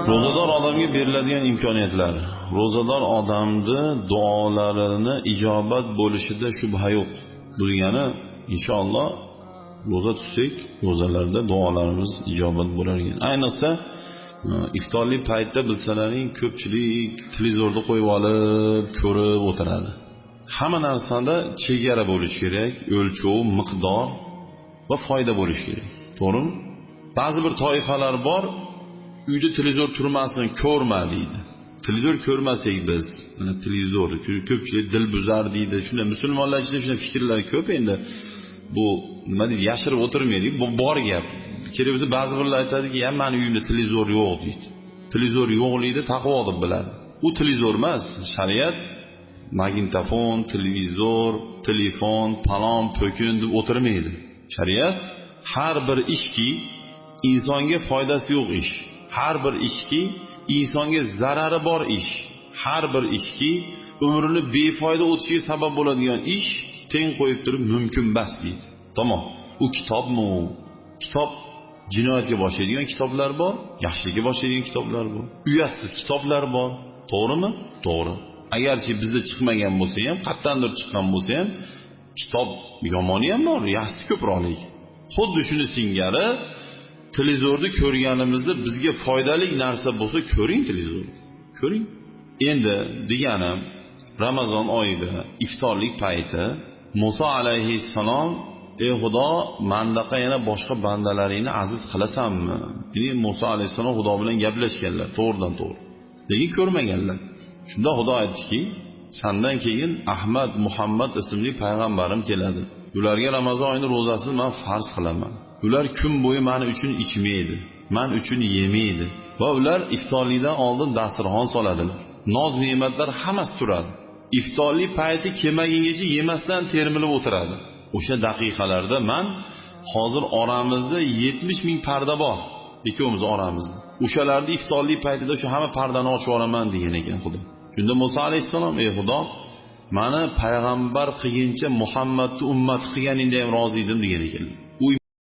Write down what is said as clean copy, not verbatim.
Ro'zador odamga beriladigan imkoniyatlar. Ro'zador odamni duolarini ijobat bo'lishida shubha yo'q. Bu degani inshaalloh ro'za tutsak, ro'zalarda duolarimiz ijobat bo'lar ekan. Ayniqsa iftorlik paytda bilsalaring ko'pchilik televizorda qo'yib olib, ko'rib o'tiradi. Hamma narsada chegara bo'lish kerak, o'lchov, miqdor va foyda bo'lish kerak. To'g'rimi? Ba'zi bir toifalar bor, uyda televizor turmasin, ko'rma deydi. Televizor ko'rmasak biz, mana televizor ko'pchilik dilbuzar deydi. Shunda musulmonlar ichida shunday fikrlar ko'p endi. Bu nima deydi, yashirib o'tirmaylik, bu bor gap. Kerak bo'lsa ba'zi birlar aytadiki, "Ya meni uyimda televizor yo'q" deydi. Televizor yo'qligini taqvo deb biladi. U televizor emas, shariat magnitofon, televizor, telefon, palon, po'kin deb o'tirmaydi. Shariat har bir ishki insonga foydasi yo'q ish, har bir ishki insonga zarari bor ish, har bir ishki umrini befoyda o'tishiga sabab bo'ladigan ish teng qo'yib turib mumkin emas deydi. Tamom. U kitobmi? Kitob jinoyatga boshlaydigan kitoblar bor, yaxshilikka boshlaydigan kitoblar bor, uyatsiz kitoblar bor. To'g'rimi? To'g'ri. Agarchi bizda chiqmagan bo'lsa ham, qayerdandir chiqqan bo'lsa ham, kitob yomoni ham bor, yaxshisi ko'proq lekin. Xuddi shuni singari televizorni ko'rganimizda bizga foydali narsa bo'lsa ko'ring televizorni. Ko'ring. Endi deganim Ramazon oyida iftorlik payti Musa alayhissalom: "Ey Xudo, mendaqa yana boshqa bandalaringni aziz qilasanmi?" Ya'ni Musa alayhissalom Xudo bilan gaplashganlar, to'g'ridan to'g'ri. Lekin ko'rmaganlar. Shunda Xudo aytdiki, "Sandan keyin Ahmad, Muhammad ismli payg'ambarim keladi. Ularga Ramazon oyini ro'zasini men farz qilaman. Ular kun bo'yi men uchun ichmaydi, men uchun yemaydi va ular iftorlikdan oldin dasturxon soladilar. Noz-ne'matlar hammasi turadi. Iftorlik payti kelmagungacha yemasdan termilib o'tiradi. O'sha daqiqalarda men hozir oramizda 70 ming parda bor, ikkovimiz oramizda. O'shalarni iftorlik paytida shu hamma pardani ochib olaman" degan ekan Xudo. Shunda Musa alayhissalom: "Ey Xudo, meni payg'ambar qilguncha Muhammadni ummati qilganingda ham rozi edim" degan ekan.